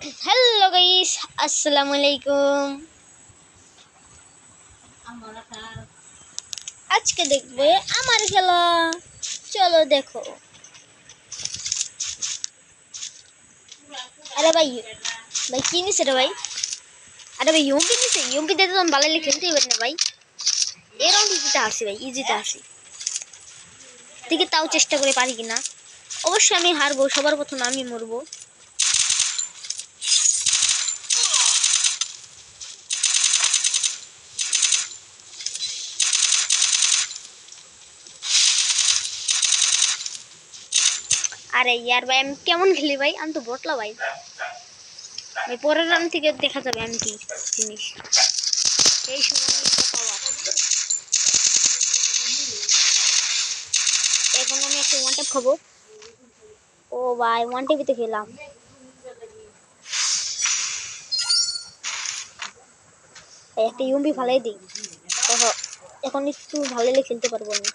Hello guys, আসসালামু আলাইকুম। আজকে দেখবে আমার খেলা। চলো দেখো। আরে ভাই, ভাই কি নিছে রে ভাই? আরে ভাই ইউম্পি নিছে, ইউম্পি দিতে তো ভালো খেলতেই পারি না ভাই। এই রাউন্ড ইজিতে আসি ভাই, ইজিতে আসি। দেখি তাও চেষ্টা করে পারি কিনা। অবশ্যই আমি হারবো, সবার প্রথমে আমি মরবো। আরে ইয়ার ভাই, আমি কেমন খেলি ভাই? আমি তো বটলা ভাই। ভাই পরের রাউন্ড থেকে দেখা যাবে আমি কি জিনিস। এই সময় পাওয়ার। এখন আমি একটা ওয়ান ট্যাপ খাবো। ও ভাই, ওয়ান টিভিতে খেলাম। একটা ইউম্পি ভালোই দিই। দেখো এখন একটু ভালো খেলতে পারবো আমি।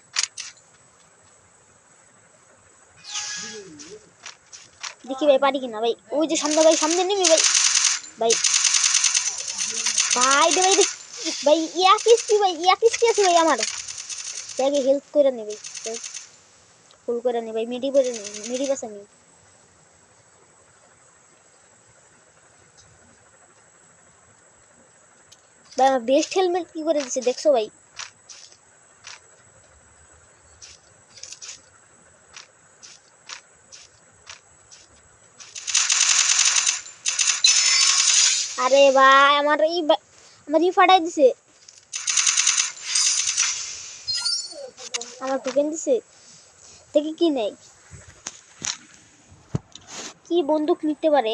দেখি ভাই পারি কিনা ভাই। ওই যে সামনে ভাই, সামনে নেমে ভাই। ভাই ভাই দে ভাই, ভাই ইয়া কিস্তি ভাই, ইয়া কিস্তি আছে ভাই আমার। দেখে হেল্প করে নে ভাই, ফুল করে নে ভাই, মিডি করে নে, মিডি পাশে নে। ভাই আমার বেস্ট হেলমেট কি করে দিচ্ছে দেখছো ভাই? আরে ভাই আমার আমার ফাটাই দিছে, আমার টোকেন দিছে। দেখি কি নেই, কি বন্দুক নিতে পারে।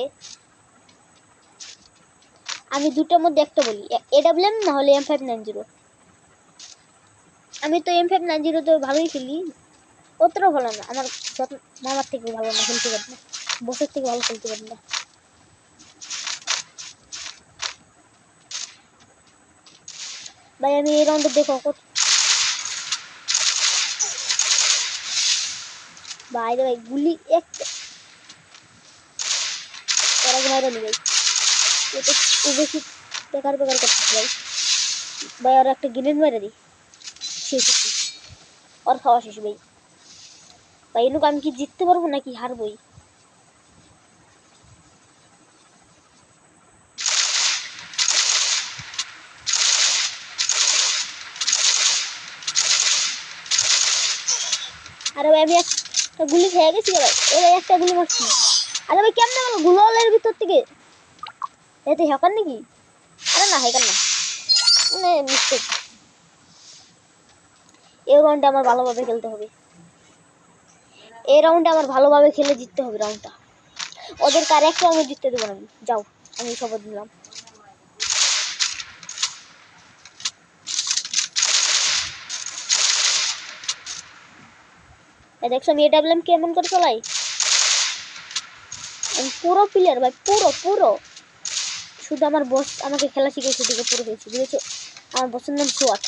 আমি দুটোর মধ্যে একটা বলি, AWM না হলে M590। আমি তো M590 তো ভালোই খেলি, অতটাও ভালো না। আমার মামার থেকে ভালো না খেলতে পারি না, বসের থেকে ভালো খেলতে পারি না। ভাই আমি এই রাউন্ডে দেখো বাইরে ভাই গুলি একটা তার মাইরা নি ভাই। এটা বেশি বেকার বেকার করতেছে ভাই। ভাই আর একটা গ্রেনেড মেরে দিই, শেষ হচ্ছে আর খাওয়া শেষ ভাই। ভাই এনুক আমি কি জিততে পারবো নাকি হারবই? আরে ভাই আমি একটা গুলি খেয়ে গেছি ভাই। এই ভাই একটা গুলি মারছি। আরে ভাই কেমনে গেল গুলোলের ভিতর থেকে? এতে হ্যাকার নাকি? আরে না, হ্যাকার না, মানে মিস্টেক। এই রাউন্ডে আমার ভালোভাবে খেলতে হবে, এই রাউন্ডে আমার ভালোভাবে খেলে জিততে হবে রাউন্ডটা। ওদের কার একটা আমি জিততে দেবো না। যাও, আমি শপথ দিলাম। দেখছো আমি AWM কেমন করে চালাই? আমি পুরো প্লেয়ার ভাই, পুরো পুরো। শুধু আমার বস আমাকে খেলা শিখেছে দিকে পুরো হয়েছে, বুঝেছো? আমার বসের নাম সোয়াট।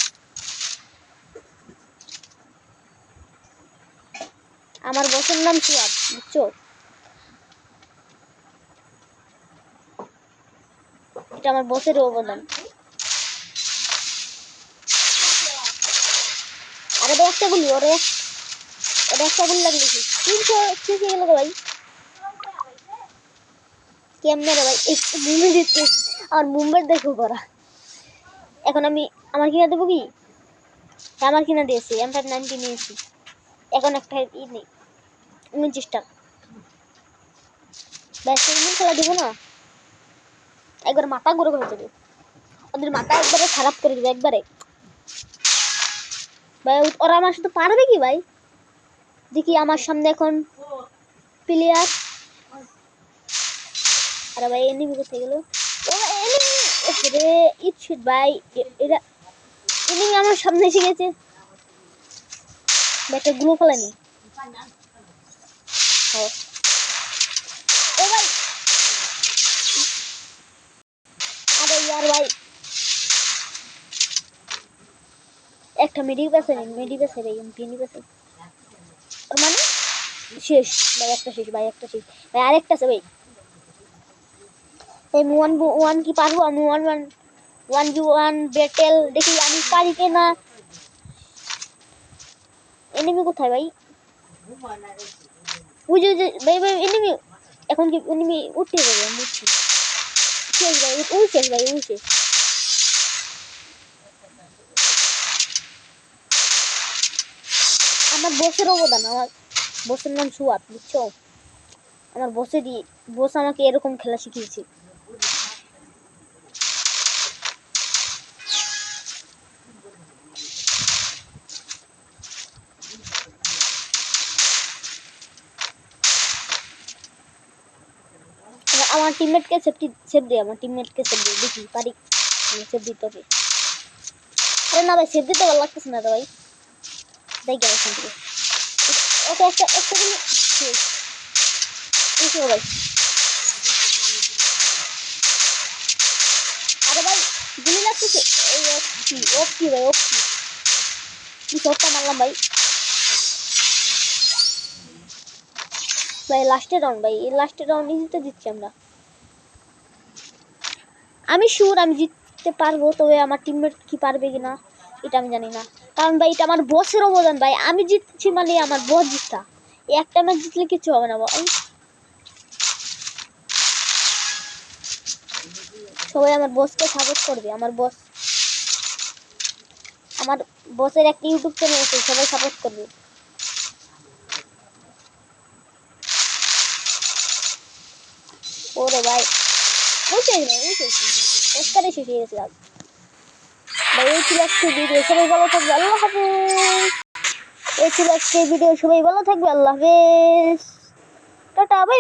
আমার বসের নাম সোয়াট, বুঝছো? এটা আমার বসের অবদান। আরে ভাই একটা গুলি, ওরে ওরে একটা গুলি লাগলে তিনশো শেষ হয়ে গেল ভাই। কেমনে রে ভাই, মুভমেন্ট দিচ্ছে আমার, মুভমেন্ট দেখো করা। এখন আমি আমার কিনা দেবো কি? আমার কিনা দিয়েছি M590 নিয়েছি। এখন একটা নেই, 29টা। ব্যাস খেলা দেবো না, একবার মাথা ঘুরে করে দেবে। ওদের মাথা একবারে খারাপ করে দেবে একবারে। ভাই ওরা আমার সাথে পারবে কি ভাই? দেখি আমার সামনে এখন প্লেয়ার। আরে ভাই এনিমি কোথায় গেল? ও এনিমি রে, ইটশিট ভাই। এরা এনিমি আমার সামনে এসে গেছে। একটা গ্লু ফেলানি। ও ভাই, আরে ইয়ার ভাই, একটা মেডি পেছে নেই, মেডি পেছে ভাই, এমপি পেছে। মানে শেষ ভাই, একটা শেষ ভাই, একটা শেষ ভাই, আরেকটা আছে ভাই। আমি 1v1 কি পারবো? আমি 1v1 ব্যাটেল দেখি আমি পারি কিনা। এনিমি কোথায় ভাই? ওই যে ভাই ভাই এনিমি, এখন কি এনিমি উঠতে যাবে? আমি উঠছি। শেষ ভাই, ওই শেষ ভাই, ওই শেষ। আমার বসের অবদান, আমার বসের নাম সুয়াত, বুঝছো? আমার বস আমাকে এরকম খেলা শিখিয়েছে। আমার টিমমেটকে সেভ দে, আমার টিমমেটকে সেভ দে, দেখি পারি সেভ দিতে হবে। আরে না ভাই, সেভ দিতে ভালো লাগতেছে না ভাই, যাই গেল এখান থেকে। ওকে একটা গুলি ভাই। আরে ভাই গুলি লাগতেছে। এই ওপি ভাই, ওপি কি শটটা মারলাম ভাই। ভাই লাস্টের রাউন্ড ভাই, এই লাস্টের রাউন্ড জিতে দিচ্ছি আমরা। আমি শিওর আমি জিততে পারবো, তবে আমার টিমমেট কি পারবে কিনা এটা আমি জানি না। কারণ ভাই এটা আমার বসের অবদান ভাই, আমি জিতছি মানে আমার বস জিতা। একটা ম্যাচ জিতলে কিছু হবে না ভাই। সবাই আমার বসকে সাপোর্ট করবে। আমার বসের একটা ইউটিউব চ্যানেল আছে, সবাই সাপোর্ট করবে। ওরে ভাই বুঝে অস্কারে শেষ হয়ে গেছে ভাই। এই ছিল আজকে ভিডিও, সবাই ভালো থাকবে, আল্লাহ হাফেজ। এই ছিল আজকে ভিডিও, সবাই ভালো থাকবে, আল্লাহ হাফেজ, টাটা, বাই বাই।